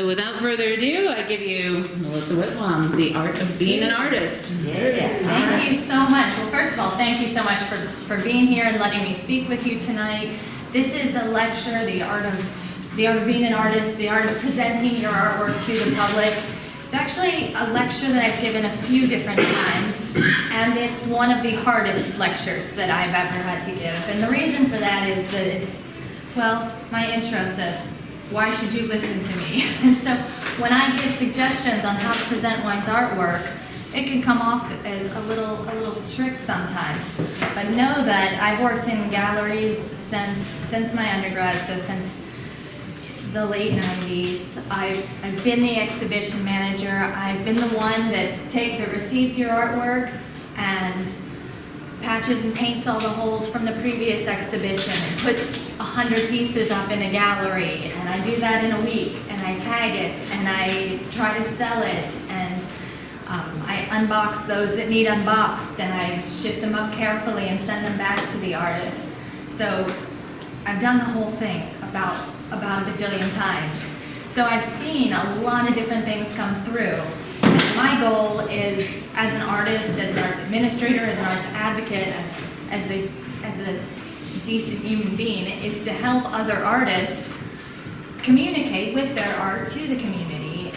Without further ado, I give you Melissa Whitwam, The Art of Being an Artist. Thank you so much. Well, first of all, thank you so much for being here and letting me speak with you tonight. This is a lecture, the art of being an artist, the art of presenting your artwork to the public. It's actually a lecture that I've given a few different times, and it's one of the hardest lectures that I've ever had to give. And the reason for that is that it's, well, my intro says, why should you listen to me? And so when I give suggestions on how to present one's artwork, it can come off as a little strict sometimes. But know that I've worked in galleries since my undergrad, so since the late 90s. I've been the exhibition manager. I've been the one that receives your artwork and patches and paints all the holes from the previous exhibition and puts 100 pieces up in a gallery, and I do that in a week, and I tag it, and I try to sell it, and I unbox those that need unboxed, and I ship them up carefully and send them back to the artist. So I've done the whole thing about a bajillion times. So I've seen a lot of different things come through. My goal is, as an artist, as an arts administrator, as an arts advocate, as a decent human being, is to help other artists communicate with their art to the community.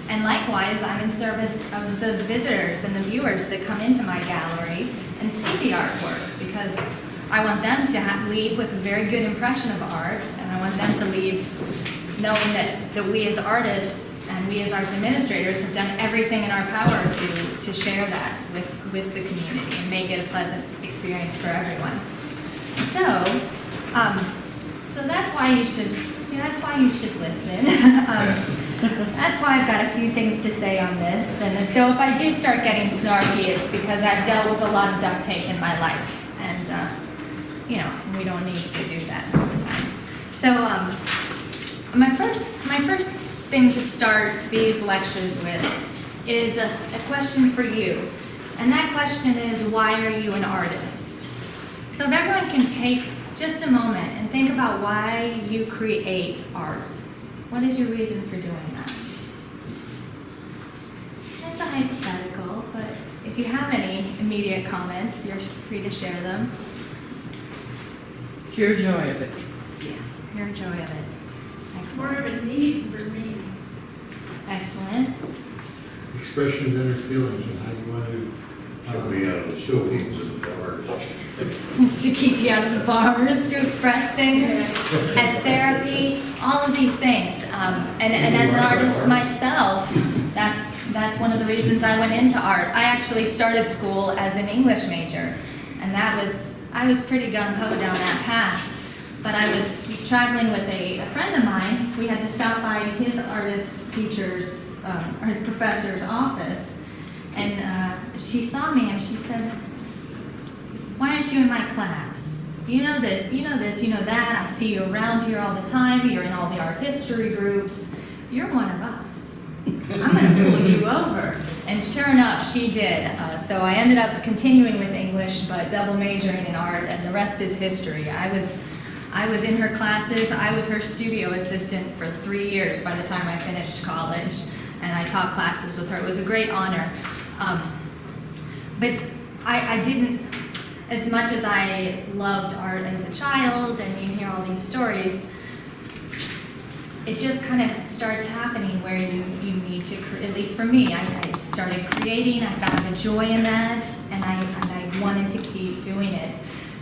And likewise, I'm in service of the visitors and the viewers that come into my gallery and see the artwork, because I want them to leave with a very good impression of art, and I want them to leave knowing that we as artists and we as arts administrators have done everything in our power to share that with the community and make it a pleasant experience for everyone. So that's why you should listen. That's why I've got a few things to say on this. And so if I do start getting snarky, it's because I've dealt with a lot of duct tape in my life, and we don't need to do that all the time. So my first thing to start these lectures with is a question for you. And that question is, why are you an artist? So if everyone can take just a moment and think about why you create art. What is your reason for doing that? It's a hypothetical, but if you have any immediate comments, you're free to share them. Pure joy of it. Yeah, pure joy of it. Excellent. More of a need for me. Excellent. Expression of inner feelings and how you want to show people in the dark. To keep you out of the bars, to express things, as therapy, all of these things. And as an artist myself, that's one of the reasons I went into art. I actually started school as an English major, and I was pretty gung-ho down that path. But I was traveling with a friend of mine. We had to stop by his artist teacher's, or his professor's office, and she saw me and she said, "Why aren't you in my class? You know this, you know this, you know that. I see you around here all the time. You're in all the art history groups. You're one of us. I'm going to pull you over." And sure enough, she did. So I ended up continuing with English, but double majoring in art, and the rest is history. I was in her classes. I was her studio assistant for 3 years by the time I finished college, and I taught classes with her. It was a great honor. But I didn't, as much as I loved art as a child, and you hear all these stories, it just kind of starts happening where you need to, at least for me, I started creating, I found the joy in that, and I wanted to keep doing it.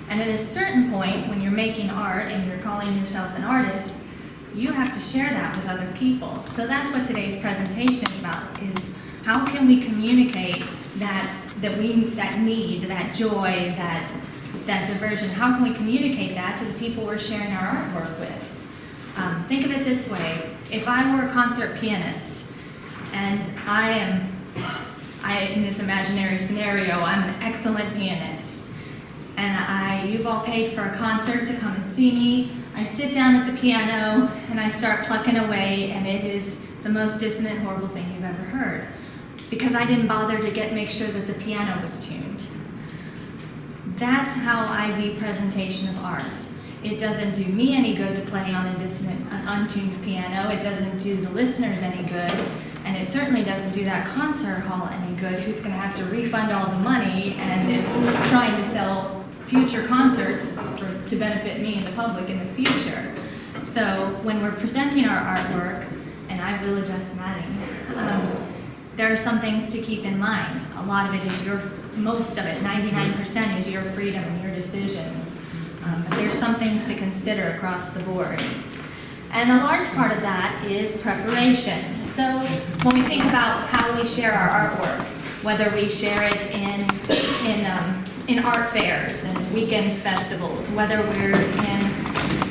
And at a certain point, when you're making art and you're calling yourself an artist, you have to share that with other people. So that's what today's presentation is about, is how can we communicate that need, that joy, that diversion, how can we communicate that to the people we're sharing our artwork with? Think of it this way. If I were a concert pianist, and in this imaginary scenario, I'm an excellent pianist, and you've all paid for a concert to come and see me. I sit down at the piano, and I start plucking away, and it is the most dissonant, horrible thing you've ever heard, because I didn't bother to make sure that the piano was tuned. That's how I view presentation of art. It doesn't do me any good to play on an untuned piano. It doesn't do the listeners any good. And it certainly doesn't do that concert hall any good, who's going to have to refund all the money and is trying to sell future concerts to benefit me and the public in the future. So when we're presenting our artwork, and I will address Maddie, there are some things to keep in mind. A lot of it is most of it, 99% is your freedom and your decisions. But there's some things to consider across the board. And a large part of that is preparation. So when we think about how we share our artwork, whether we share it in art fairs and weekend festivals, whether we're in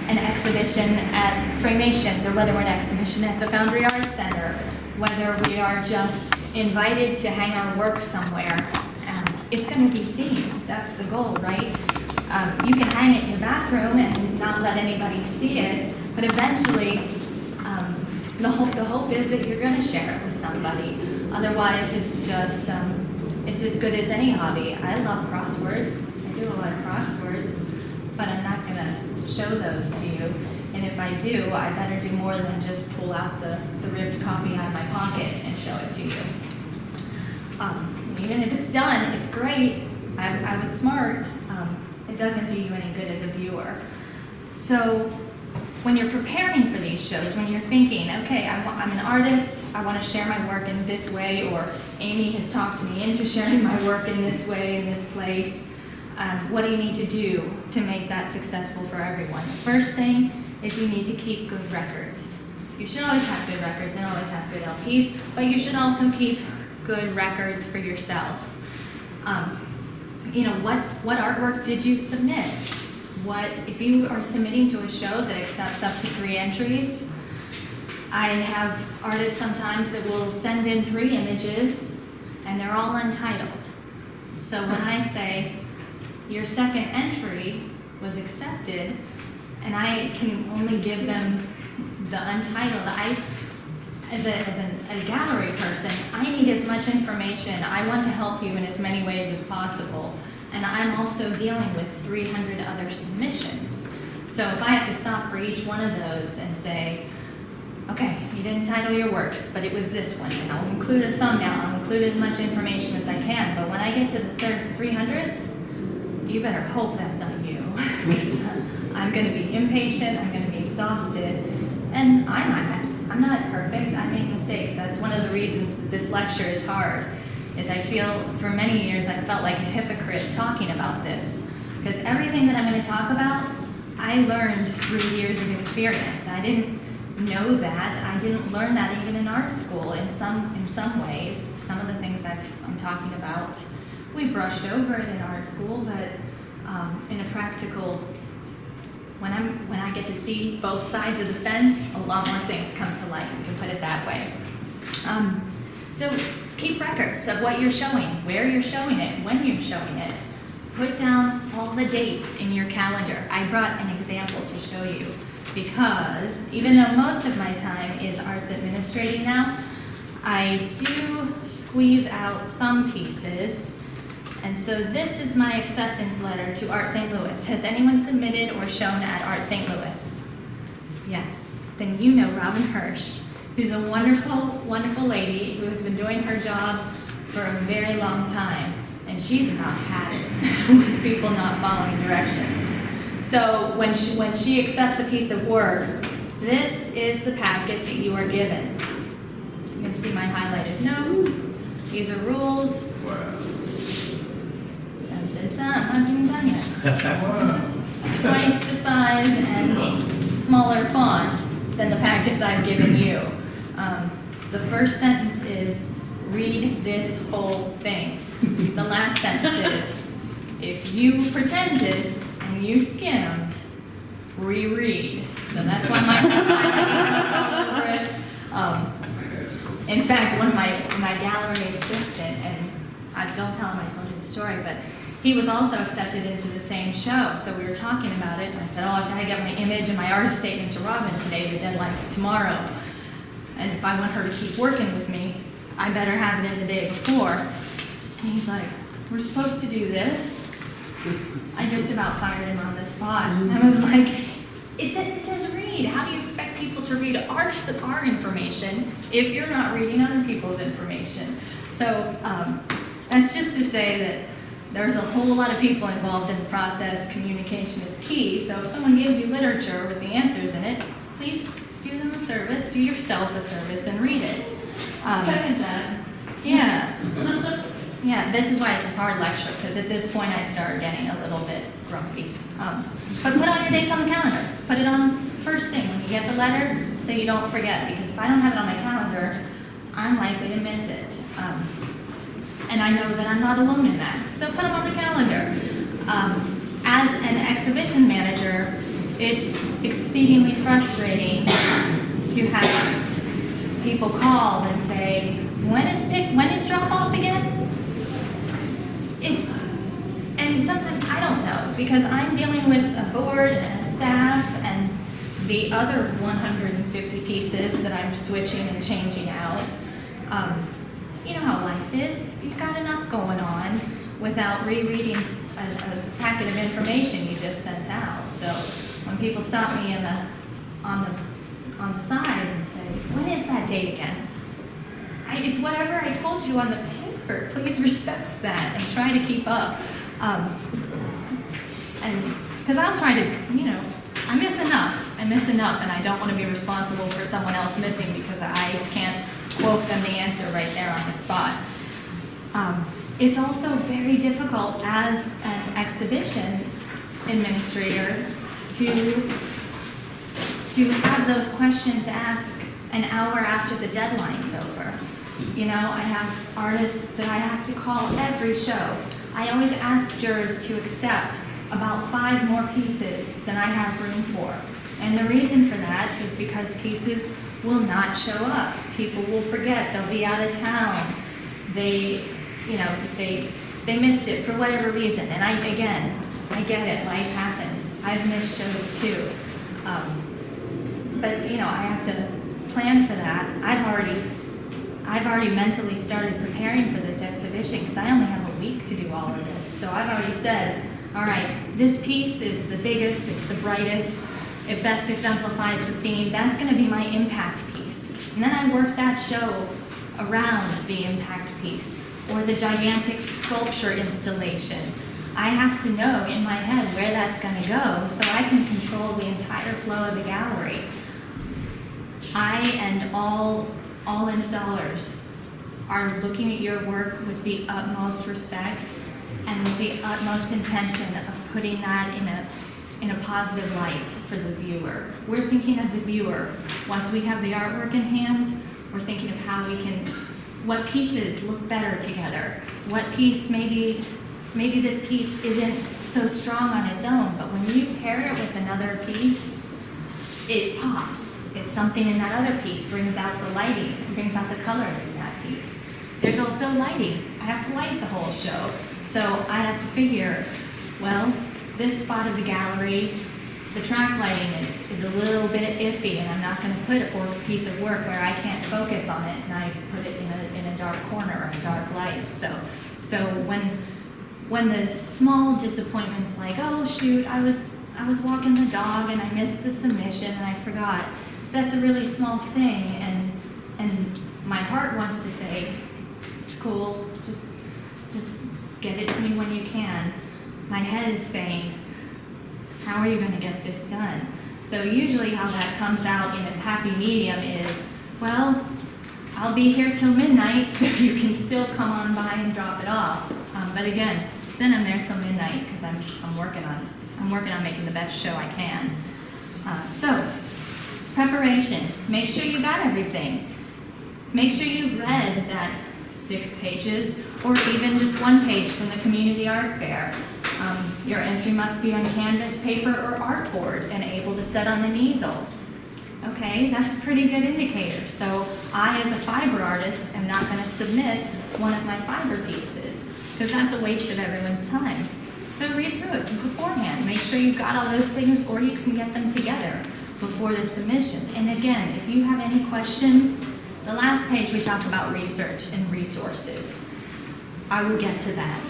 an exhibition at Framations, or whether we're in an exhibition at the Foundry Arts Center, whether we are just invited to hang our work somewhere, it's going to be seen. That's the goal, right? You can hang it in your bathroom and not let anybody see it, but eventually the hope is that you're going to share it with somebody. Otherwise, it's just, it's as good as any hobby. I love crosswords. I do a lot of crosswords, but I'm not going to show those to you. And if I do, I better do more than just pull out the ripped copy out of my pocket and show it to you. Even if it's done, it's great. I was smart. It doesn't do you any good as a viewer. So when you're preparing for these shows, when you're thinking, okay, I'm an artist, I want to share my work in this way, or Amy has talked me into sharing my work in this way, in this place, what do you need to do to make that successful for everyone? The first thing is you need to keep good records. You should always have good records and always have good LPs, but you should also keep good records for yourself. What artwork did you submit? If you are submitting to a show that accepts up to 3 entries, I have artists sometimes that will send in 3 images and they're all untitled. So when I say your second entry was accepted and I can only give them the untitled, as a gallery person, I need as much information. I want to help you in as many ways as possible. And I'm also dealing with 300 other submissions. So if I have to stop for each one of those and say, okay, you didn't title your works, but it was this one, and I'll include a thumbnail, I'll include as much information as I can, but when I get to the 300th, you better hope that's not you. I'm going to be impatient, I'm going to be exhausted, and I'm not perfect, I make mistakes. That's one of the reasons that this lecture is hard, is I feel for many years I felt like a hypocrite talking about this, because everything that I'm going to talk about, I learned through years of experience. I didn't know that. I didn't learn that even in art school in some ways. Some of the things I'm talking about, we brushed over it in art school, but in a practical, when I get to see both sides of the fence, a lot more things come to light, we can put it that way. So keep records of what you're showing, where you're showing it, when you're showing it. Put down all the dates in your calendar. I brought an example to show you because even though most of my time is arts administrating now, I do squeeze out some pieces. And so this is my acceptance letter to Art St. Louis. Has anyone submitted or shown at Art St. Louis? Yes. Then you know Robin Hirsch, who's a wonderful, wonderful lady who has been doing her job for a very long time. And she's about had it with people not following directions. So when she accepts a piece of work, this is the packet that you are given. You can see my highlighted notes. These are rules. Wow. I'm not even done yet. This is twice the size and smaller font than the packets I've given you. The first sentence is, read this whole thing. The last sentence is, if you pretended and you skimmed, reread. So that's why my all over it. In fact, one of my gallery assistant, and I don't tell him I told you the story, but he was also accepted into the same show. So we were talking about it, and I said, oh, I've got to get my image and my artist statement to Robin today. The deadline's tomorrow. And if I want her to keep working with me, I better have it in the day before. And he's like, we're supposed to do this? I just about fired him on the spot. I was like, it says read. How do you expect people to read our information if you're not reading other people's information? So that's just to say that there's a whole lot of people involved in the process. Communication is key. So if someone gives you literature with the answers in it, please do them a service, do yourself a service, and read it. Second that. Yes. Yeah, this is why it's this hard lecture, because at this point I started getting a little bit grumpy. But put all your dates on the calendar. Put it on first thing when you get the letter so you don't forget, because if I don't have it on my calendar, I'm likely to miss it. And I know that I'm not alone in that. So put them on the calendar. As an exhibition manager, it's exceedingly frustrating to have people call and say, when is drop off again? And sometimes I don't know, because I'm dealing with a board and a staff and the other 150 pieces that I'm switching and changing out. You know how life is. You've got enough going on without rereading a packet of information you just sent out. So when people stop me on the side and say, when is that date again? It's whatever I told you on the paper. Please respect that and try to keep up. And because I'm trying to, I miss enough, and I don't want to be responsible for someone else missing because I can't quote them the answer right there on the spot. It's also very difficult as an exhibition administrator to have those questions asked an hour after the deadline's over. I have artists that I have to call every show. I always ask jurors to accept about 5 more pieces than I have room for. And the reason for that is because pieces will not show up. People will forget, they'll be out of town. They missed it for whatever reason. And I get it, life happens. I've missed shows too. But I have to plan for that. I've already mentally started preparing for this exhibition because I only have a week to do all of this. So I've already said, all right, this piece is the biggest, it's the brightest, it best exemplifies the theme. That's going to be my impact piece. And then I work that show around the impact piece or the gigantic sculpture installation. I have to know in my head where that's going to go so I can control the entire flow of the gallery. I and all installers are looking at your work with the utmost respect and with the utmost intention of putting that in a positive light for the viewer. We're thinking of the viewer. Once we have the artwork in hand, we're thinking of how we can, what pieces look better together. What piece, maybe this piece isn't so strong on its own, but when you pair it with another piece, it pops. It's something in that other piece, brings out the lighting, brings out the colors in that piece. There's also lighting. I have to light the whole show. So I have to figure, well, this spot of the gallery, the track lighting is a little bit iffy, and I'm not going to put a piece of work where I can't focus on it, and I put it in a dark corner or a dark light. So when the small disappointments like, oh shoot, I was walking the dog and I missed the submission and I forgot. That's a really small thing, and my heart wants to say, it's cool, just get it to me when you can. My head is saying, how are you going to get this done? So usually how that comes out in a happy medium is, well, I'll be here till midnight so you can still come on by and drop it off. But again, then I'm there till midnight because I'm working on making the best show I can. So preparation. Make sure you got everything. Make sure you've read that 6 pages or even just 1 page from the community art fair. Your entry must be on canvas, paper, or artboard and able to set on an easel. Okay, that's a pretty good indicator. So I, as a fiber artist, am not going to submit one of my fiber pieces because that's a waste of everyone's time. So read through it beforehand. Make sure you've got all those things or you can get them together before the submission. And again, if you have any questions, the last page we talk about research and resources. I will get to that.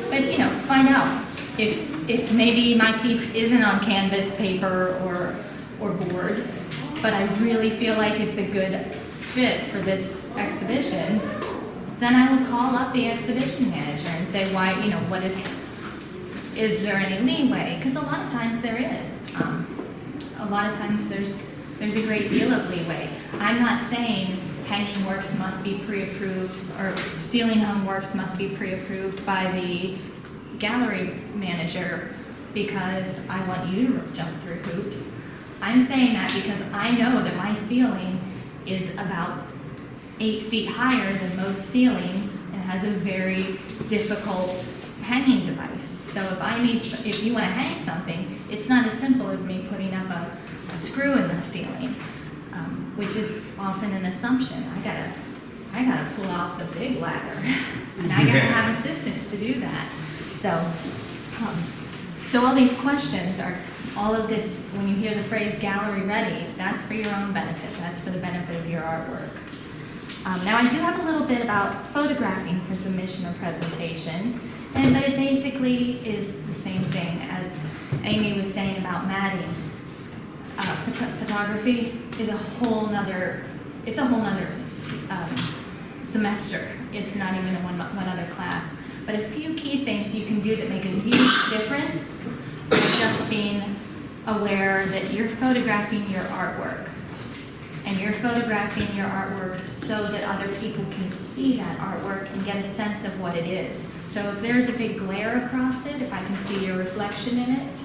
But, find out if maybe my piece isn't on canvas, paper, or board, but I really feel like it's a good fit for this exhibition, then I will call up the exhibition manager and say, why, what is there any leeway? Because a lot of times there is. A lot of times there's a great deal of leeway. I'm not saying hanging works must be pre-approved or ceiling hung works must be pre-approved by the gallery manager because I want you to jump through hoops. I'm saying that because I know that my ceiling is about 8 feet higher than most ceilings and has a very difficult hanging device. So if you want to hang something, it's not as simple as me putting up a screw in the ceiling, which is often an assumption. I gotta pull off the big ladder, and I gotta have assistants to do that. So all these questions are, all of this, when you hear the phrase gallery ready, that's for your own benefit. That's for the benefit of your artwork. Now I do have a little bit about photographing for submission or presentation, but it basically is the same thing as Amy was saying about matting. Photography is a whole nother semester. It's not even in one other class. But a few key things you can do that make a huge difference are just being aware that you're photographing your artwork. And you're photographing your artwork so that other people can see that artwork and get a sense of what it is. So if there's a big glare across it, if I can see your reflection in it,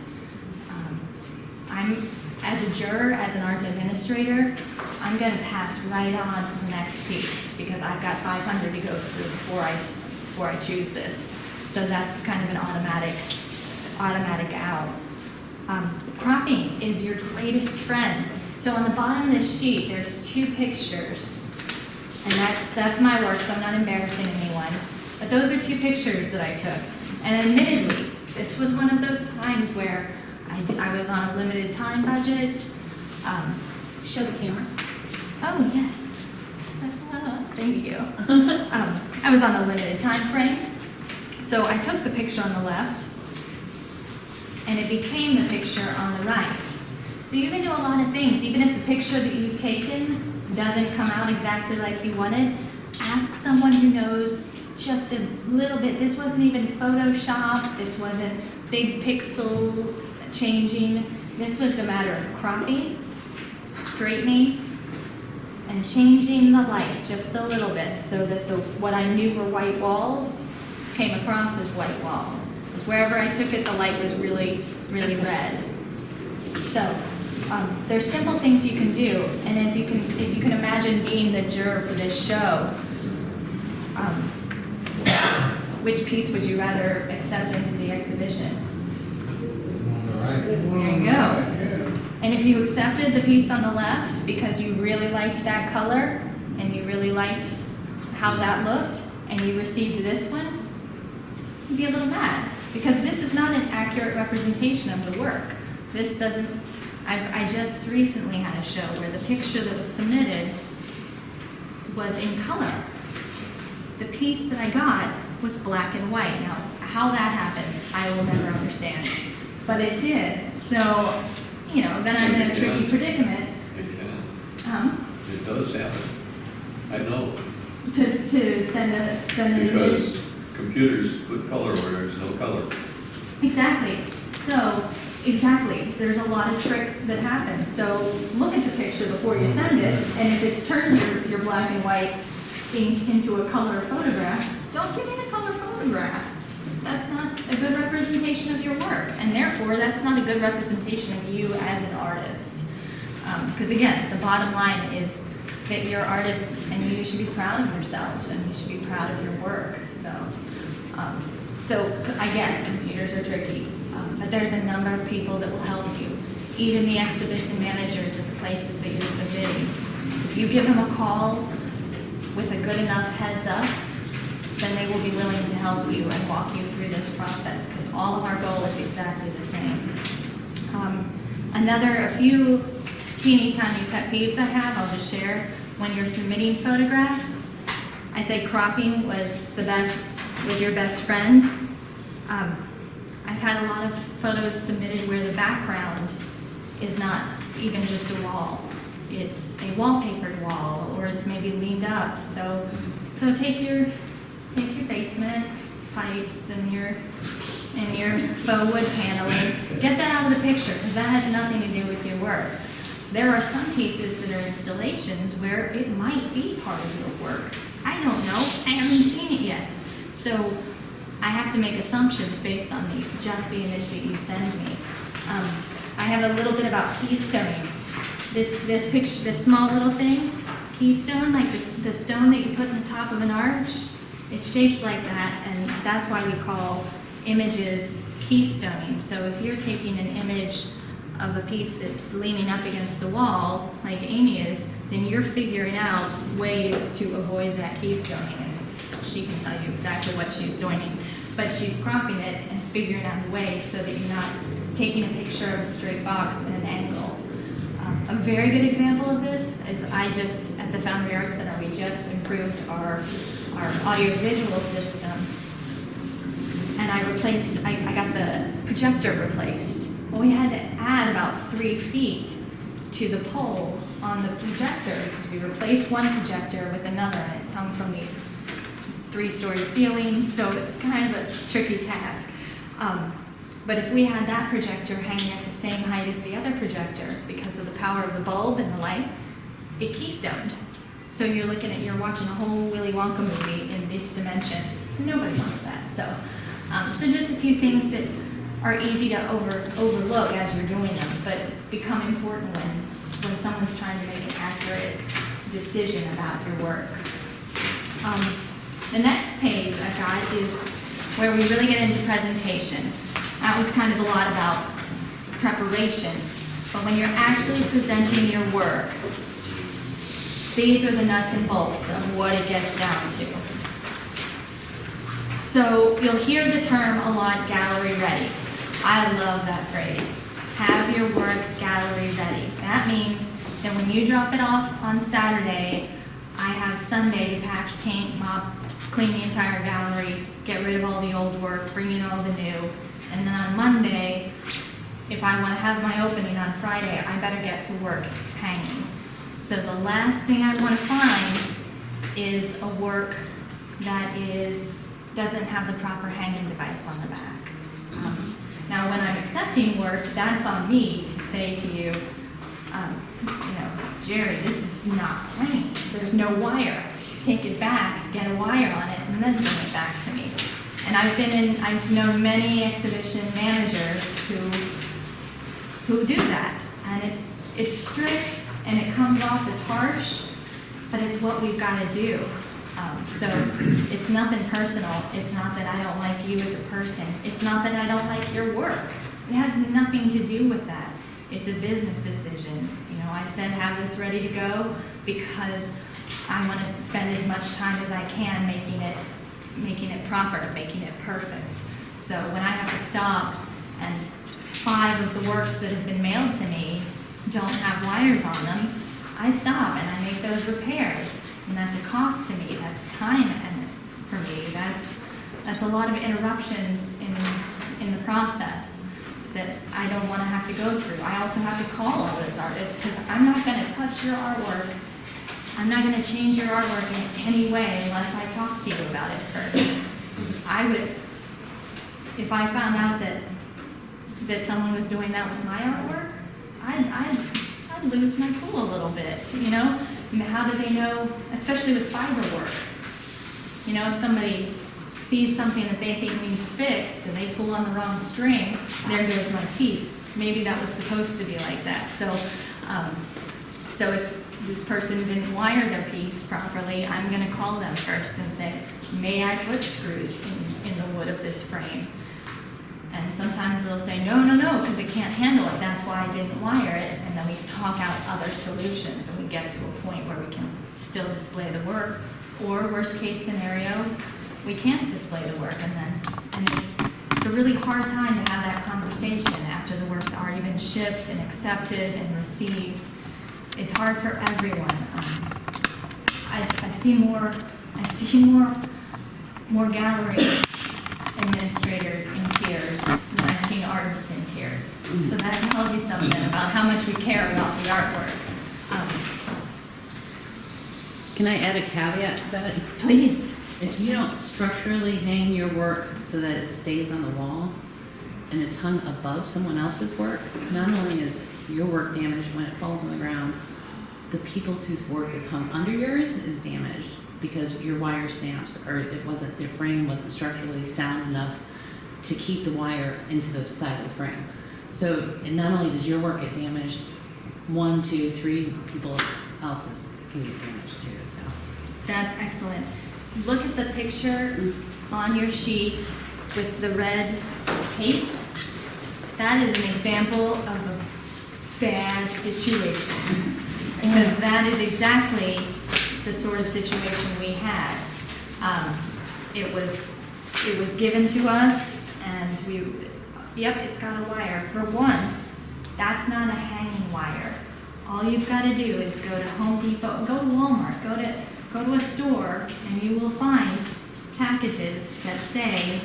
as a juror, as an arts administrator, I'm going to pass right on to the next piece because I've got 500 to go through before I choose this. So that's kind of an automatic out. Cropping is your greatest friend. So on the bottom of this sheet, there's 2 pictures, and that's my work, so I'm not embarrassing anyone. But those are 2 pictures that I took. And admittedly, this was one of those times where I was on a limited time budget. Show the camera. Oh, yes. Thank you. I was on a limited time frame. So I took the picture on the left, and it became the picture on the right. So you can do a lot of things. Even if the picture that you've taken doesn't come out exactly like you wanted, ask someone who knows just a little bit. This wasn't even Photoshop. This wasn't big pixel changing. This was a matter of cropping, straightening, and changing the light just a little bit so that what I knew were white walls came across as white walls. Wherever I took it, the light was really, really red. So there's simple things you can do, and if you can imagine being the juror for this show, which piece would you rather accept into the exhibition? There you go. And if you accepted the piece on the left because you really liked that color and you really liked how that looked, and you received this one, you'd be a little mad because this is not an accurate representation of the work. This doesn't. I just recently had a show where the picture that was submitted was in color. The piece that I got was black and white. Now, how that happens, I will never understand. But it did. So, then I'm in a tricky predicament. It can. It does happen. I know. To send an image. Because computers put color where there's no color. Exactly. So, exactly. There's a lot of tricks that happen. So look at the picture before you send it, and if it's turned your black and white into a color photograph, don't give me the color photograph. That's not a good representation of your work, and therefore that's not a good representation of you as an artist. Because again, the bottom line is that you're artists and you should be proud of yourselves and you should be proud of your work. So I get it, computers are tricky, but there's a number of people that will help you, even the exhibition managers at the places that you're submitting. If you give them a call with a good enough heads up, then they will be willing to help you and walk you through this process, because all of our goal is exactly the same. A few teeny tiny pet peeves I have, I'll just share. When you're submitting photographs, I say cropping was your best friend. I've had a lot of photos submitted where the background is not even just a wall. It's a wallpapered wall, or it's maybe leaned up. So take your basement pipes and your faux wood paneling, get that out of the picture, because that has nothing to do with your work. There are some pieces that are installations where it might be part of your work. I don't know, I haven't seen it yet. So I have to make assumptions based on just the image that you send me. I have a little bit about keystoning. This picture, this small little thing, keystone, like the stone that you put in the top of an arch, it's shaped like that, and that's why we call images keystoning. So if you're taking an image of a piece that's leaning up against the wall, like Amy is, then you're figuring out ways to avoid that keystoning, and she can tell you exactly what she's doing. But she's cropping it and figuring out a way so that you're not taking a picture of a straight box at an angle. A very good example of this is at the Foundry Art Center, we just improved our audio-visual system, and I got the projector replaced. Well, we had to add about 3 feet to the pole on the projector, because we replaced one projector with another, and it's hung from these 3-story ceilings, so it's kind of a tricky task. But if we had that projector hanging at the same height as the other projector, because of the power of the bulb and the light, it keystoned. So you're watching a whole Willy Wonka movie in this dimension. Nobody wants that. So just a few things that are easy to overlook as you're doing them, but become important when someone's trying to make an accurate decision about your work. The next page I got is where we really get into presentation. That was kind of a lot about preparation, but when you're actually presenting your work, these are the nuts and bolts of what it gets down to. So you'll hear the term a lot, gallery ready. I love that phrase. Have your work gallery ready. That means that when you drop it off on Saturday, I have Sunday to patch, paint, mop, clean the entire gallery, get rid of all the old work, bring in all the new. And then on Monday, if I want to have my opening on Friday, I better get to work hanging. So the last thing I want to find is a work that doesn't have the proper hanging device on the back. Now, when I'm accepting work, that's on me to say to you, Jerry, this is not hanging. There's no wire. Take it back, get a wire on it, and then bring it back to me. And I've known many exhibition managers who do that, and it's strict and it comes off as harsh, but it's what we've got to do. So it's nothing personal. It's not that I don't like you as a person. It's not that I don't like your work. It has nothing to do with that. It's a business decision. I said have this ready to go because I want to spend as much time as I can making it proper, making it perfect. So when I have to stop and 5 of the works that have been mailed to me don't have wires on them, I stop and I make those repairs. And that's a cost to me, that's time for me, that's a lot of interruptions in the process that I don't want to have to go through. I also have to call all those artists because I'm not going to touch your artwork. I'm not going to change your artwork in any way unless I talk to you about it first. Because if I found out that someone was doing that with my artwork, I'd lose my cool a little bit, How do they know, especially with fiber work? If somebody sees something that they think needs fixed and they pull on the wrong string, there goes my piece. Maybe that was supposed to be like that. So if this person didn't wire their piece properly, I'm going to call them first and say, may I put screws in the wood of this frame? And sometimes they'll say, no, because it can't handle it. That's why I didn't wire it. And then we talk out other solutions and we get to a point where we can still display the work. Or worst case scenario, we can't display the work. And it's a really hard time to have that conversation after the work's already been shipped and accepted and received. It's hard for everyone. I see more gallery administrators in tears than I've seen artists in tears. So that tells you something about how much we care about the artwork. Can I add a caveat to that? Please. If you don't structurally hang your work so that it stays on the wall and it's hung above someone else's work, not only is your work damaged when it falls on the ground, the people's whose work is hung under yours is damaged because your wire snaps or the frame wasn't structurally sound enough to keep the wire into the side of the frame. So and not only does your work get damaged, 1, 2, 3 people else's can get damaged too. So. That's excellent. Look at the picture on your sheet with the red tape. That is an example of a bad situation. Because that is exactly the sort of situation we had. It was given to us and yep, it's got a wire. For one, that's not a hanging wire. All you've got to do is go to Home Depot, go to Walmart, go to a store, and you will find packages that say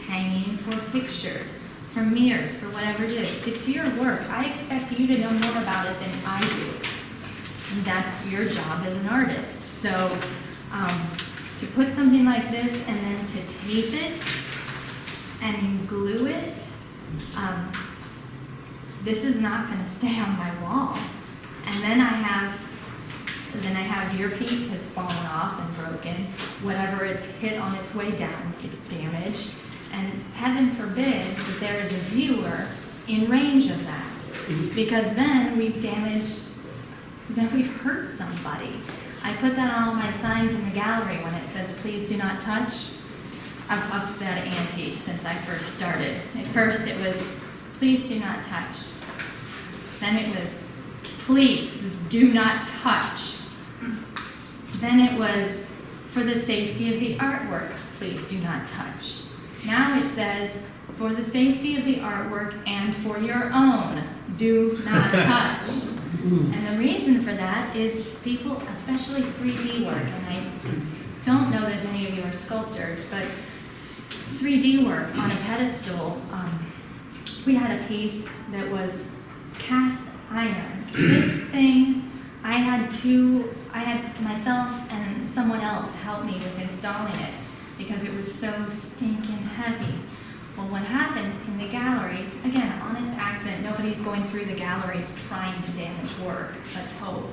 hanging for pictures, for mirrors, for whatever it is. It's your work. I expect you to know more about it than I do. And that's your job as an artist. So to put something like this and then to tape it and glue it, this is not going to stay on my wall. And then I have your piece has fallen off and broken. Whatever it's hit on its way down, it's damaged. And heaven forbid that there is a viewer in range of that. Because then we've hurt somebody. I put that on all my signs in the gallery when it says, please do not touch. I've upped that ante since I first started. At first it was, please do not touch. Then it was, please do not touch. Then it was, for the safety of the artwork, please do not touch. Now it says, for the safety of the artwork and for your own, do not touch. And the reason for that is people, especially 3D work, and I don't know that many of you are sculptors, but 3D work on a pedestal, we had a piece that was cast iron. This thing, I had myself and someone else help me with installing it because it was so stinking heavy. Well, what happened in the gallery, again, honest accent, nobody's going through the galleries trying to damage work, let's hope.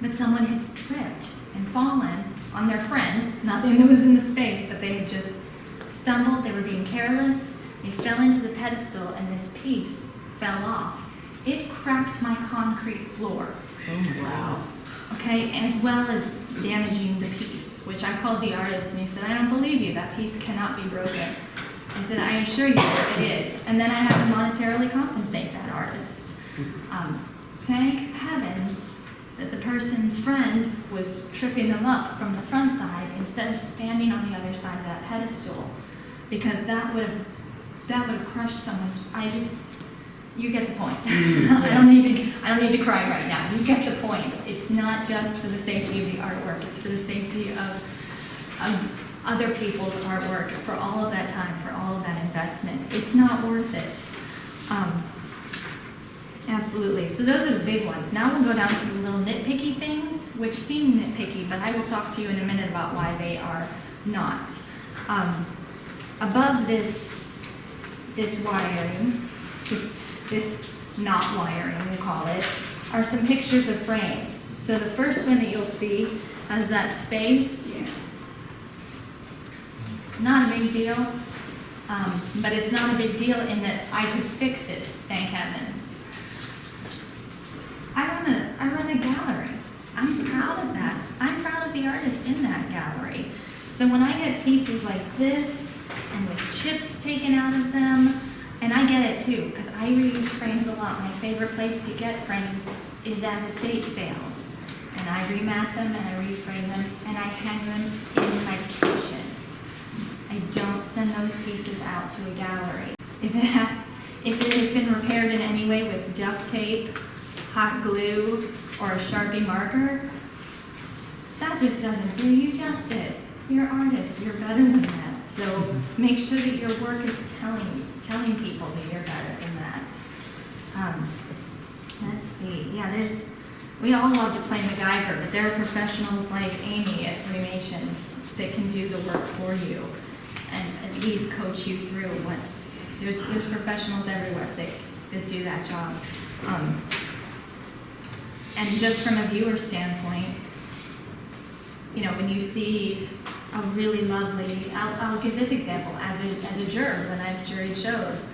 But someone had tripped and fallen on their friend, nothing that was in the space, but they had just stumbled, they were being careless, they fell into the pedestal and this piece fell off. It cracked my concrete floor. Oh, wow. Okay, as well as damaging the piece, which I called the artist and he said, I don't believe you, that piece cannot be broken. I said, I assure you it is. And then I had to monetarily compensate that artist. Thank heavens that the person's friend was tripping them up from the front side instead of standing on the other side of that pedestal, because that would have crushed someone's. You get the point. I don't need to cry right now. You get the point. It's not just for the safety of the artwork. It's for the safety of other people's artwork, for all of that time, for all of that investment. It's not worth it. Absolutely. So those are the big ones. Now we'll go down to the little nitpicky things, which seem nitpicky, but I will talk to you in a minute about why they are not. Above this wiring, this not wiring, we'll call it, are some pictures of frames. So the first one that you'll see has that space. Not a big deal, but it's not a big deal in that I could fix it, thank heavens. I run a gallery. I'm proud of that. I'm proud of the artist in that gallery. So when I get pieces like this, and with chips taken out of them, and I get it too, because I reuse frames a lot. My favorite place to get frames is at estate sales. And I remat them, and I reframe them, and I hang them in my kitchen. I don't send those pieces out to a gallery. If it has been repaired in any way with duct tape, hot glue, or a Sharpie marker, that just doesn't do you justice. You're artists, you're better than that. So make sure that your work is telling people that you're better than that. Let's see. Yeah, we all love to play MacGyver, but there are professionals like Amy at Freemasons that can do the work for you and at least coach you through there's professionals everywhere that do that job. And just from a viewer standpoint, you know, when you see a really lovely, I'll give this example as a juror when I've juried shows,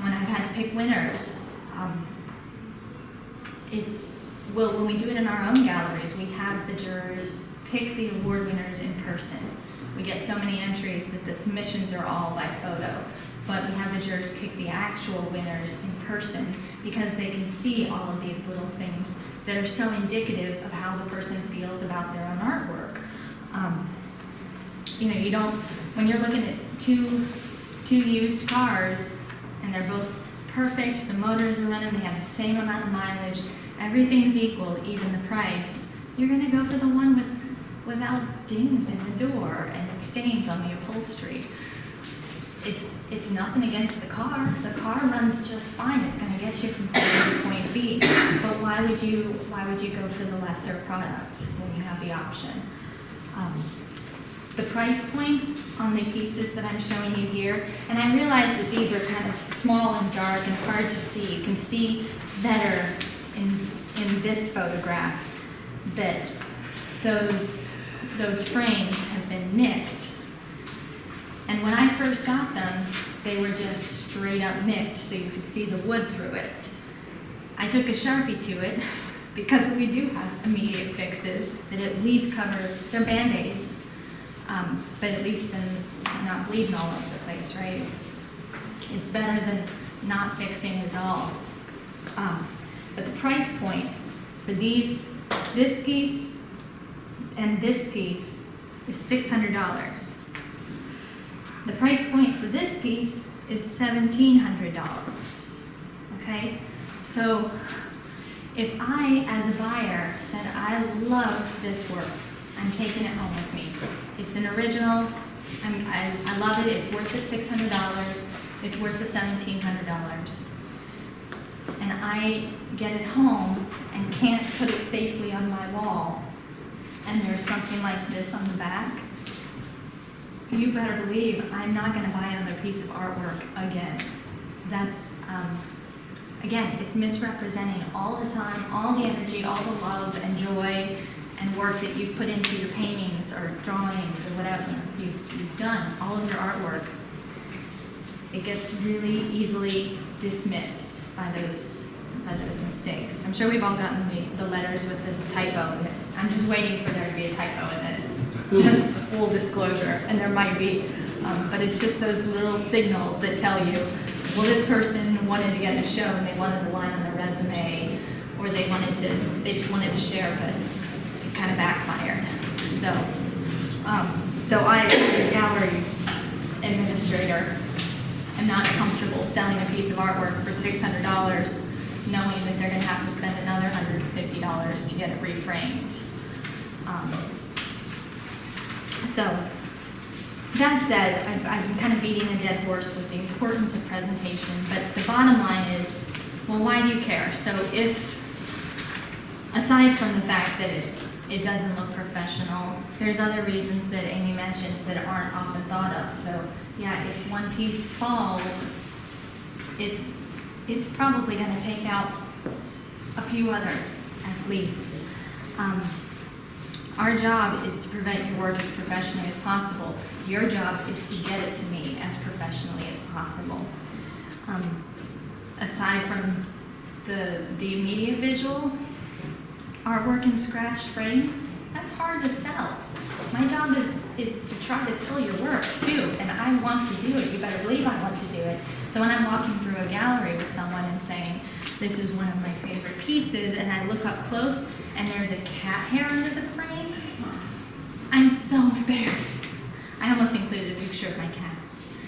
when I've had to pick winners. When we do it in our own galleries, we have the jurors pick the award winners in person. We get so many entries that the submissions are all by photo, but we have the jurors pick the actual winners in person because they can see all of these little things that are so indicative of how the person feels about their own artwork. You know, you don't, when you're looking at two used cars and they're both perfect, the motors are running, they have the same amount of mileage, everything's equal, even the price, you're gonna go for the one without dings in the door and stains on the upholstery. It's nothing against the car. The car runs just fine. It's going to get you from point A to point B. But why would you go for the lesser product when you have the option? The price points on the pieces that I'm showing you here, and I realize that these are kind of small and dark and hard to see. You can see better in this photograph that those frames have been nicked. And when I first got them, they were just straight up nicked, so you could see the wood through it. I took a Sharpie to it because we do have immediate fixes that at least cover, they're Band-Aids, but at least then you're not bleeding all over the place, right? It's better than not fixing it at all. But the price point for this piece and this piece is $600. The price point for this piece is $1,700, okay? So if I, as a buyer, said, I love this work, I'm taking it home with me. It's an original, I love it, it's worth the $600, it's worth the $1,700. And I get it home and can't put it safely on my wall, and there's something like this on the back, you better believe I'm not going to buy another piece of artwork again. That's, again, it's misrepresenting all the time, all the energy, all the love and joy and work that you've put into your paintings or drawings or whatever you've done, all of your artwork. It gets really easily dismissed by those mistakes. I'm sure we've all gotten the letters with the typo. I'm just waiting for there to be a typo in this. Just full disclosure, and there might be, but it's just those little signals that tell you, well, this person wanted to get a show and they wanted a line on their resume, or they just wanted to share, but it kind of backfired. So I, as a gallery administrator, am not comfortable selling a piece of artwork for $600, knowing that they're going to have to spend another $150 to get it reframed. So, that said, I've been kind of beating a dead horse with the importance of presentation, but the bottom line is, well, why do you care? So if, aside from the fact that it doesn't look professional, there's other reasons that Amy mentioned that aren't often thought of. So, yeah, if one piece falls, it's probably going to take out a few others, at least. Our job is to present your work as professionally as possible. Your job is to get it to me as professionally as possible. Aside from the immediate visual, artwork in scratched frames, that's hard to sell. My job is to try to sell your work too, and I want to do it. You better believe I want to do it. So when I'm walking through a gallery with someone and saying, this is one of my favorite pieces, and I look up close and there's a cat hair under the frame, I'm so embarrassed. I almost included a picture of my cats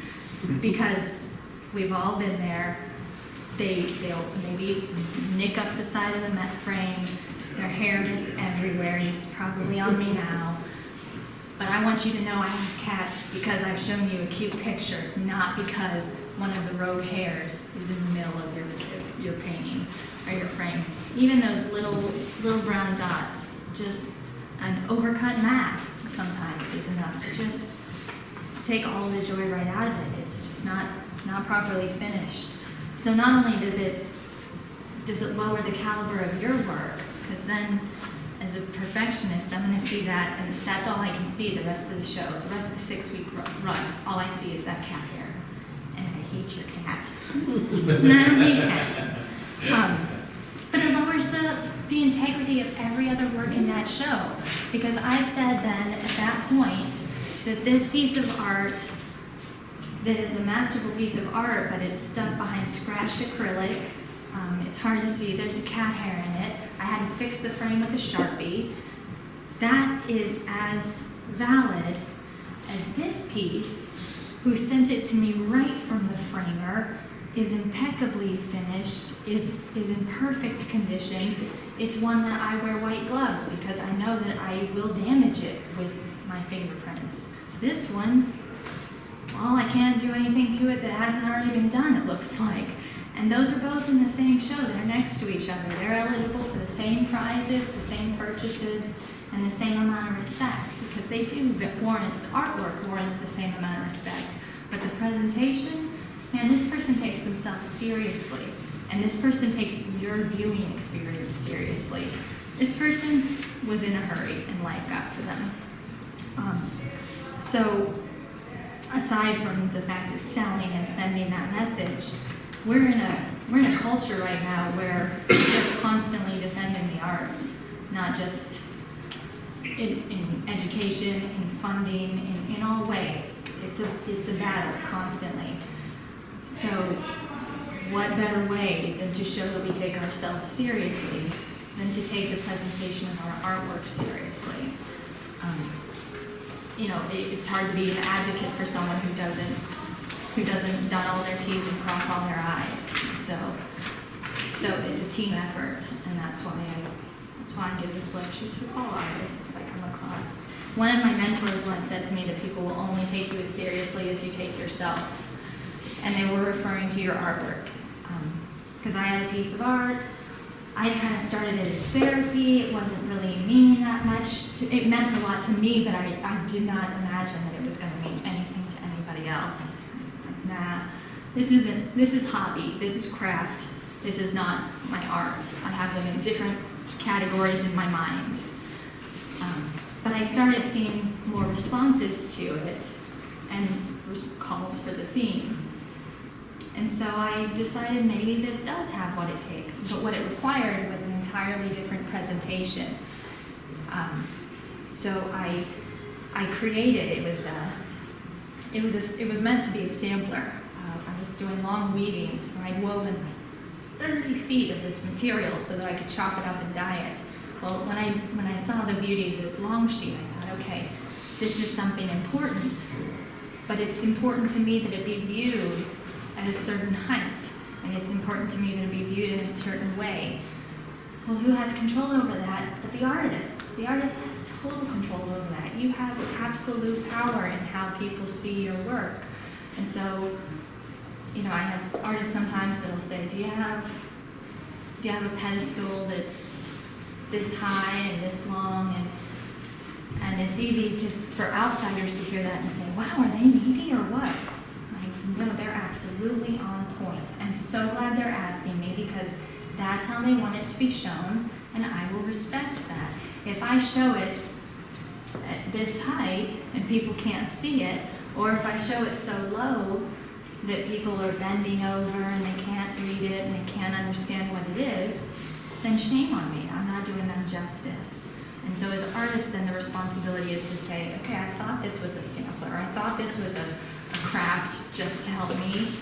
because we've all been there. They'll maybe nick up the side of the frame. Their hair gets everywhere. It's probably on me now. But I want you to know I have cats because I've shown you a cute picture, not because one of the rogue hairs is in the middle of your painting or your frame. Even those little brown dots, just an overcut mat sometimes is enough to just take all the joy right out of it. It's just not properly finished. So not only does it lower the caliber of your work, because then as a perfectionist, I'm going to see that, and that's all I can see the rest of the show. The rest of the 6-week run, all I see is that cat hair. And I hate your cat. And I don't hate cats. But it lowers the integrity of every other work in that show. Because I've said then, at that point, that this piece of art, that is a masterful piece of art, but it's stuck behind scratched acrylic. It's hard to see. There's a cat hair in it. I had to fix the frame with a Sharpie. That is as valid as this piece, who sent it to me right from the framer, is impeccably finished, is in perfect condition. It's one that I wear white gloves because I know that I will damage it with my fingerprints. This one, well, I can't do anything to it that hasn't already been done, it looks like. And those are both in the same show. They're next to each other. They're eligible for the same prizes, the same purchases, and the same amount of respect, because they do warrant, the artwork warrants the same amount of respect. But the presentation, man, this person takes themselves seriously. And this person takes your viewing experience seriously. This person was in a hurry and life got to them. So aside from the fact of selling and sending that message, we're in a culture right now where we're constantly defending the arts, not just in education, in funding, in all ways. It's a battle constantly. So what better way than to show that we take ourselves seriously than to take the presentation of our artwork seriously? It's hard to be an advocate for someone who doesn't dot all their T's and cross all their I's. So it's a team effort, and that's why I give this lecture to all artists that I come across. One of my mentors once said to me that people will only take you as seriously as you take yourself, and they were referring to your artwork. Because I had a piece of art, I kind of started it as therapy. It wasn't really meaning that much. It meant a lot to me, but I did not imagine that it was going to mean anything to anybody else. I was like, nah, this is hobby, this is craft, this is not my art. I have them in different categories in my mind. But I started seeing more responses to it and calls for the theme. And so I decided maybe this does have what it takes, but what it required was an entirely different presentation. So I created, it was meant to be a sampler. I was doing long weavings, so I'd woven like 30 feet of this material so that I could chop it up and dye it. Well, when I saw the beauty of this long sheet, I thought, okay, this is something important, but it's important to me that it be viewed at a certain height, and it's important to me that it be viewed in a certain way. Well, who has control over that but the artist? The artist has total control over that. You have absolute power in how people see your work. And so, I have artists sometimes that'll say, do you have a pedestal that's this high and this long? And it's easy for outsiders to hear that and say, wow, are they needy or what? No, they're absolutely on point. I'm so glad they're asking me, because that's how they want it to be shown, and I will respect that. If I show it at this height and people can't see it, or if I show it so low that people are bending over and they can't read it and they can't understand what it is, then shame on me. I'm not doing them justice. And so as artists, then the responsibility is to say, okay, I thought this was a sampler. I thought this was a craft just to help me.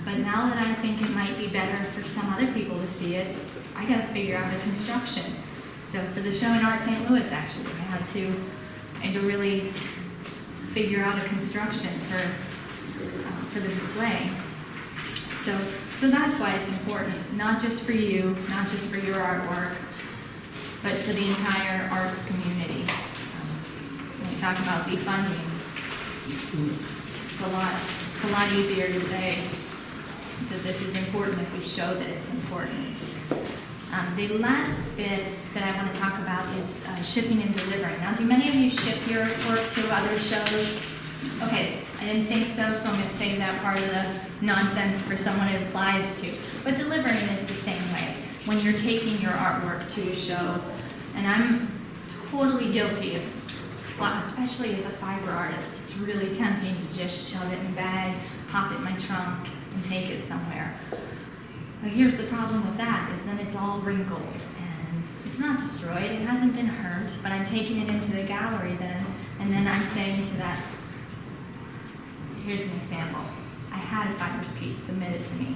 But now that I think it might be better for some other people to see it, I got to figure out the construction. So for the show in Art St. Louis, actually, I had to really figure out a construction for the display. So that's why it's important, not just for you, not just for your artwork, but for the entire arts community. talk about defunding. It's a lot easier to say that this is important if we show that it's important. The last bit that I want to talk about is shipping and delivering. Now, do many of you ship your work to other shows? Okay, I didn't think so, so I'm going to save that part of the nonsense for someone it applies to. But delivering is the same way. When you're taking your artwork to a show, and I'm totally guilty of, well, especially as a fiber artist, it's really tempting to just shove it in a bag, pop it in my trunk, and take it somewhere. But here's the problem with that, is then it's all wrinkled, and it's not destroyed, it hasn't been hurt, but I'm taking it into the gallery then, and then I'm saying to that, here's an example. I had a fibers piece submitted to me.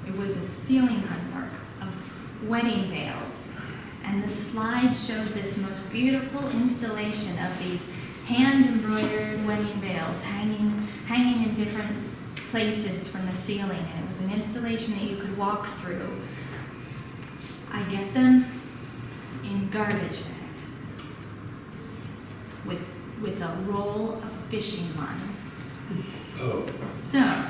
It was a ceiling homework of wedding veils, and the slide showed this most beautiful installation of these hand-embroidered wedding veils hanging in different places from the ceiling, and it was an installation that you could walk through. I get them in garbage bags with a roll of fishing line. Oh, So,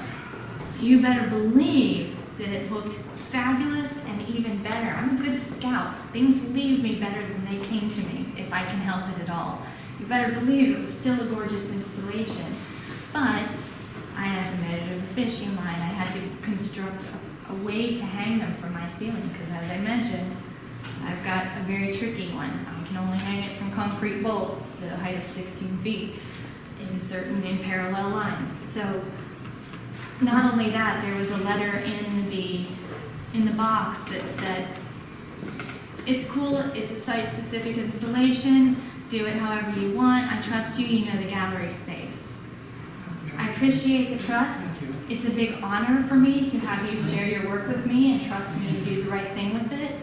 you better believe that it looked fabulous and even better. I'm a good scout. Things leave me better than they came to me, if I can help it at all. You better believe it was still a gorgeous installation. But I had to measure the fishing line. I had to construct a way to hang them from my ceiling, because as I mentioned, I've got a very tricky one. I can only hang it from concrete bolts at a height of 16 feet in parallel lines. So not only that, there was a letter in the box that said, it's cool, it's a site-specific installation, do it however you want, I trust you, you know the gallery space. I appreciate the trust. It's a big honor for me to have you share your work with me and trust me to do the right thing with it.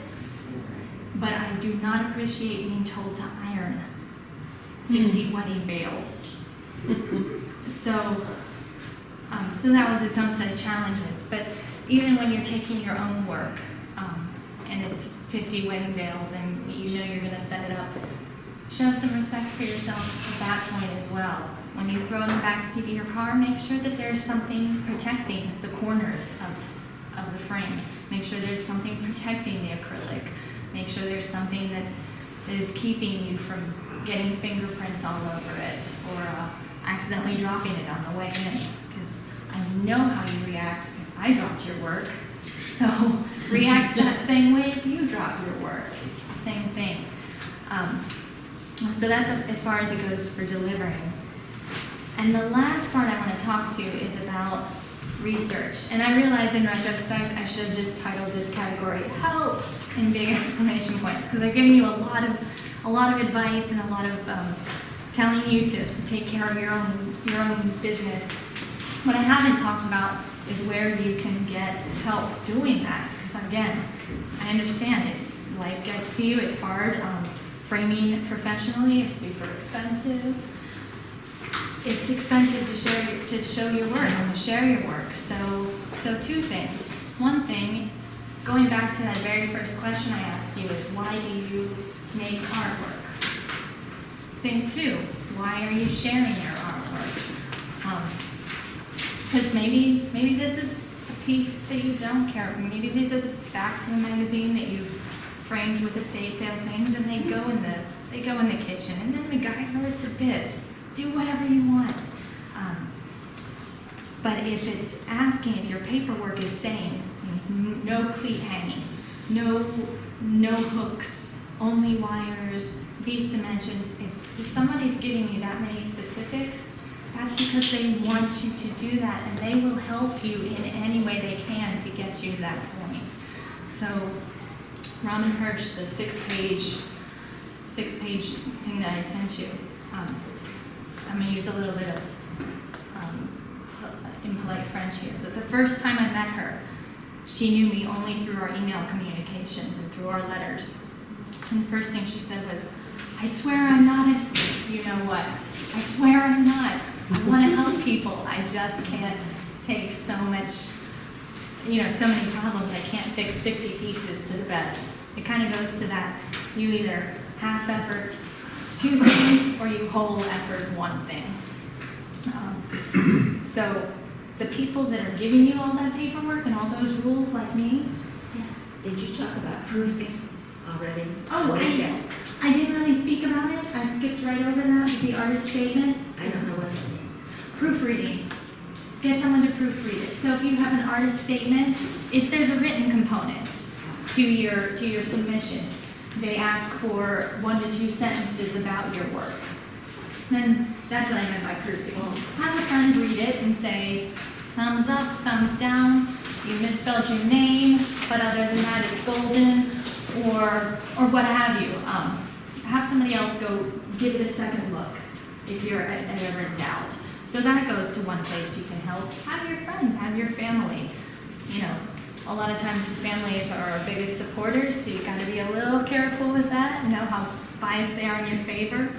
But I do not appreciate being told to iron 50 wedding veils. So that was its own set of challenges. But even when you're taking your own work, and it's 50 wedding veils and you know you're going to set it up, show some respect for yourself at that point as well. When you throw in the back seat of your car, make sure that there's something protecting the corners of the frame. Make sure there's something protecting the acrylic. Make sure there's something that is keeping you from getting fingerprints all over it or accidentally dropping it on the way in. Because I know how you react if I dropped your work. So react that same way if you drop your work. It's the same thing. So that's as far as it goes for delivering. And the last part I want to talk to is about research. And I realize in retrospect I should have just titled this category "Help" in big exclamation points, because I've given you a lot of advice and a lot of telling you to take care of your own business. What I haven't talked about is where you can get help doing that. Because again, I understand life gets to you. It's hard. Framing professionally is super expensive. It's expensive to show your work and to share your work. So two things. One thing, going back to that very first question I asked you, is why do you make artwork? Thing two, why are you sharing your artwork? Because maybe this is a piece that you don't care. Maybe these are the backs in the magazine that you've framed with estate sale things, and they go in the kitchen, and then the guy it to bits. Do whatever you want. But if it's asking, if your paperwork is saying no cleat hangings, no hooks, only wires, these dimensions, if somebody's giving you that many specifics, that's because they want you to do that, and they will help you in any way they can to get you to that point. So Raman Hirsch, the six-page thing that I sent you, I'm going to use a little bit of impolite French here, but the first time I met her, she knew me only through our email communications and through our letters. And the first thing she said was, I swear I'm not you know what, I swear I'm not. I want to help people. I just can't take so much, so many problems. I can't fix 50 pieces to the best. It kind of goes to that, you either half effort two things or you whole effort one thing. So the people that are giving you all that paperwork and all those rules like me, yes. Did you talk about proofing already? Oh, What is that? I didn't really speak about it. I skipped right over that with the artist statement. I don't know what it is. Proofreading. Get someone to proofread it. So if you have an artist statement, if there's a written component to your submission, they ask for 1 to 2 sentences about your work. Then that's what I meant by proofing. Have a friend read it and say, thumbs up, thumbs down, you misspelled your name, but other than that it's golden, or what have you. Have somebody else go give it a second look if you're ever in doubt. So that goes to one place you can help. Have your friends, have your family. You know, a lot of times families are our biggest supporters, so you gotta be a little careful with that, know how biased they are in your favor.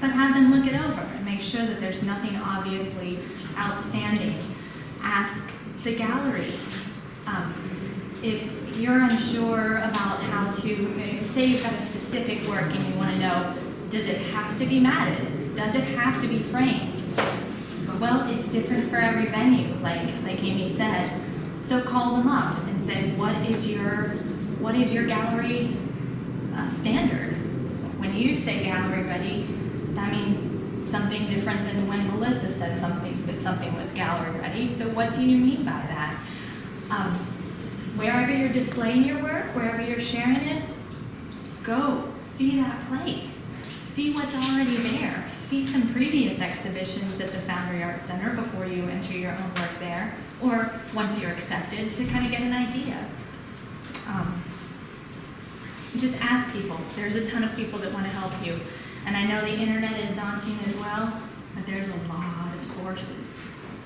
But have them look it over and make sure that there's nothing obviously outstanding. Ask the gallery. If you're unsure about how to, say you've got a specific work and you wanna know, does it have to be matted? Does it have to be framed? Well, it's different for every venue, like Amy said. So call them up and say, what is your gallery standard? When you say gallery ready, that means something different than when Melissa said something was gallery ready. So what do you mean by that? Wherever you're displaying your work, wherever you're sharing it, go see that place. See what's already there. See some previous exhibitions at the Foundry Art Center before you enter your own work there, or once you're accepted, to kind of get an idea. Just ask people. There's a ton of people that want to help you. And I know the internet is daunting as well, but there's a lot of sources.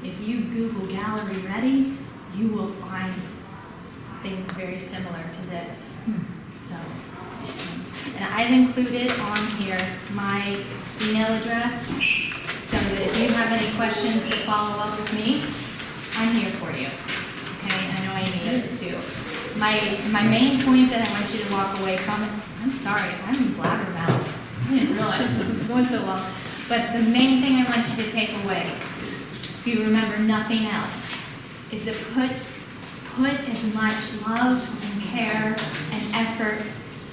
If you Google Gallery Ready, you will find things very similar to this. So, and I've included on here my email address, so that if you have any questions to follow up with me, I'm here for you. Okay, I know Amy is too. My main point that I want you to walk away from, I'm sorry, I'm in blabbermouth. I didn't realize this was going so long. But the main thing I want you to take away, if you remember nothing else, is to put as much love and care and effort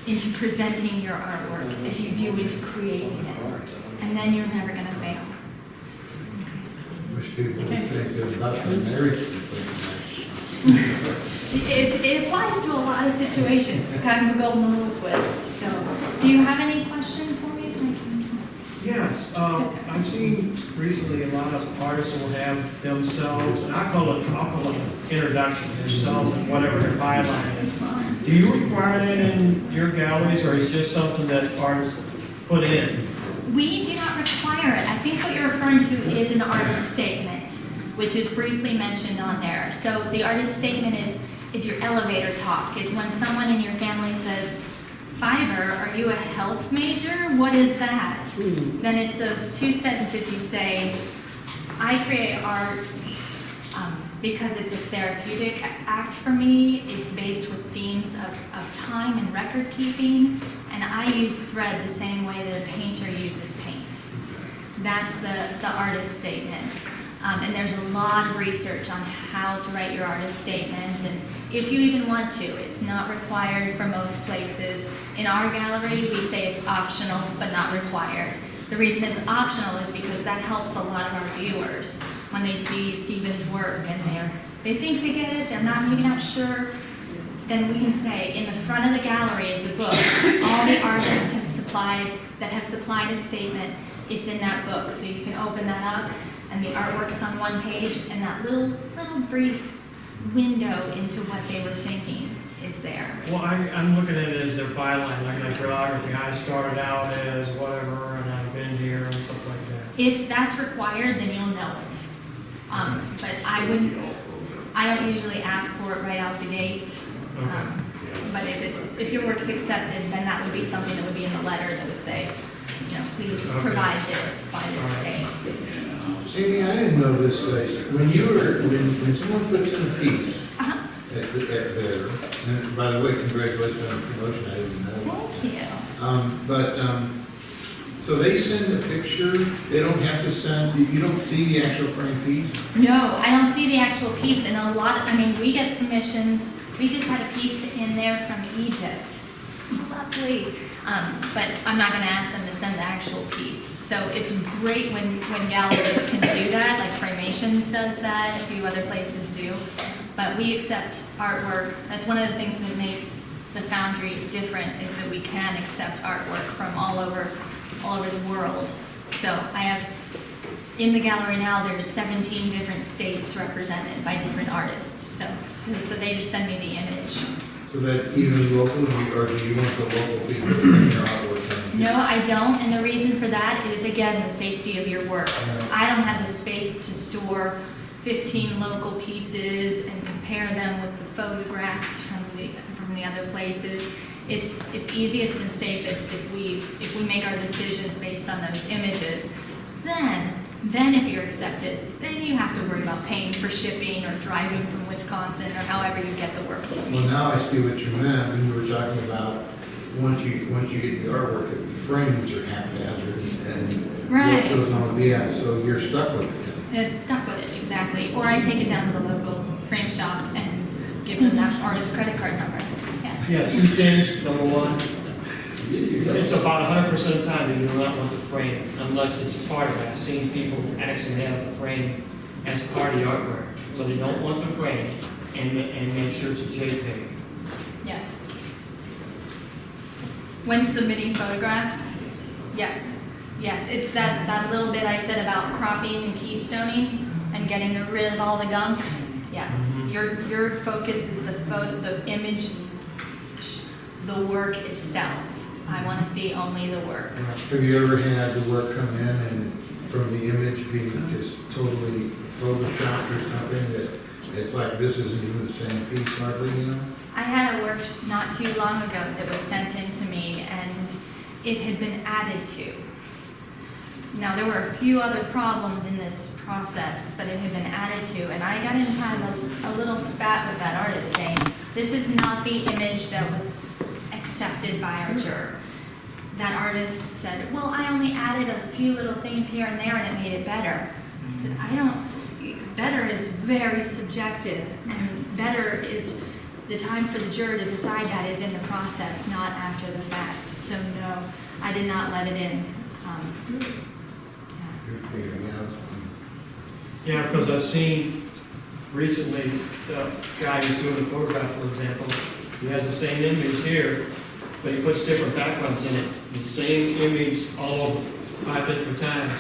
into presenting your artwork as you do into creating it. And then you're never going to fail. Wish people would think that about their marriage It applies to a lot of situations. It's kind of a golden rule twist. So, do you have any questions for me? Yes, I've seen recently a lot of artists will have themselves, and I'll call it an introduction, themselves and whatever their byline is. Do you require that in your galleries, or is it just something that artists put in? We do not require it. I think what you're referring to is an artist statement, which is briefly mentioned on there. So the artist statement is your elevator talk. It's when someone in your family says, Fiverr, are you a health major? What is that? Then it's those 2 sentences you say, I create art because it's a therapeutic act for me. It's based with themes of time and record keeping, and I use thread the same way that a painter uses paint. That's the artist statement. And there's a lot of research on how to write your artist statement, and if you even want to, it's not required for most places. In our gallery, we say it's optional, but not required. The reason it's optional is because that helps a lot of our viewers when they see Stephen's work and they think they get it, they're maybe not sure. Then we can say, in the front of the gallery is a book. All the artists have supplied a statement. It's in that book, so you can open that up, and the artwork's on one page, and that little brief window into what they were thinking is there. Well, I'm looking at it as their byline, like my biography. I started out as whatever, and I've been here and stuff like that. If that's required, then you'll know it. But I don't usually ask for it right out the gate. But if your work is accepted, then that would be something that would be in the letter that would say, please provide this by this date. Amy, I didn't know this. When someone puts in a piece at there, and by the way, congratulations on the promotion. I didn't know. Thank you. But So they send a picture, they don't have to send, you don't see the actual frame piece? No, I don't see the actual piece, and a lot of, I mean, we get submissions, we just had a piece in there from Egypt. Lovely. But I'm not gonna ask them to send the actual piece. So it's great when galleries can do that, like Framations does that, a few other places do. But we accept artwork. That's one of the things that makes the Foundry different, is that we can accept artwork from all over the world. So I have, in the gallery now, there's 17 different states represented by different artists. So they just send me the image. So that even local, or do you want the local people to bring their artwork in? No, I don't, and the reason for that is, again, the safety of your work. I don't have the space to store 15 local pieces and compare them with the photographs from the other places. It's easiest and safest if we make our decisions based on those images. Then if you're accepted, then you have to worry about paying for shipping or driving from Wisconsin or however you get the work to me. Well, now I see what you meant when you were talking about once you get the artwork, if the frames are haphazard and Right. what goes on, yeah, so you're stuck with it. And stuck with it, exactly. Or I take it down to the local frame shop and give them that artist's credit card number. Yeah. Yeah, two things. Number one, Yeah. it's about 100% of the time that you do not want the frame unless it's part of it. I've seen people actually have the frame as part of the artwork. So they don't want the frame and make sure it's a JPEG. Yes. When submitting photographs, yes. Yes, it's that little bit I said about cropping and keystoning and getting rid of all the gunk. Yes, your focus is the image, the work itself. I want to see only the work. Have you ever had the work come in and from the image being just totally photoshopped or something that it's like this isn't even the same piece hardly, you know? I had a work not too long ago that was sent in to me, and it had been added to. Now, there were a few other problems in this process, but it had been added to, and I got in kind of a little spat with that artist saying, this is not the image that was accepted by our juror. That artist said, well, I only added a few little things here and there and it made it better. I said, better is very subjective, and better is the time for the juror to decide that is in the process, not after the fact. So no, I did not let it in. Yeah, because I've seen recently the guy who's doing the photograph, for example, he has the same image here, but he puts different backgrounds in it. The same image all over 5 different times.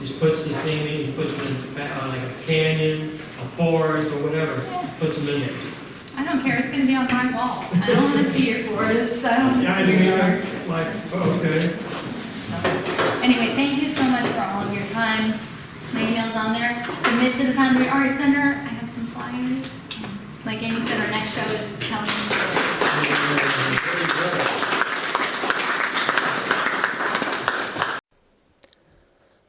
Just puts the same image, he puts it in like a canyon, a forest, or whatever, puts them in there. I don't care, it's gonna be on my wall. I don't wanna see your forest, I don't wanna Yeah, I see mean, your I'm like, oh, okay. So, anyway, thank you so much for all of your time. My email's on there. Submit to the Foundry Art Center. I have some flyers. Like Amy said, our next show is telling the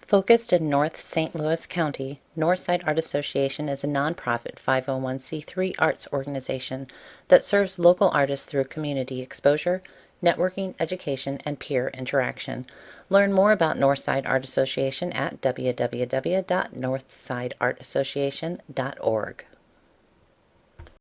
Focused in North St. Louis County, Northside Art Association is a nonprofit 501c3 arts organization that serves local artists through community exposure, networking, education, and peer interaction. Learn more about Northside Art Association at www.northsideartassociation.org.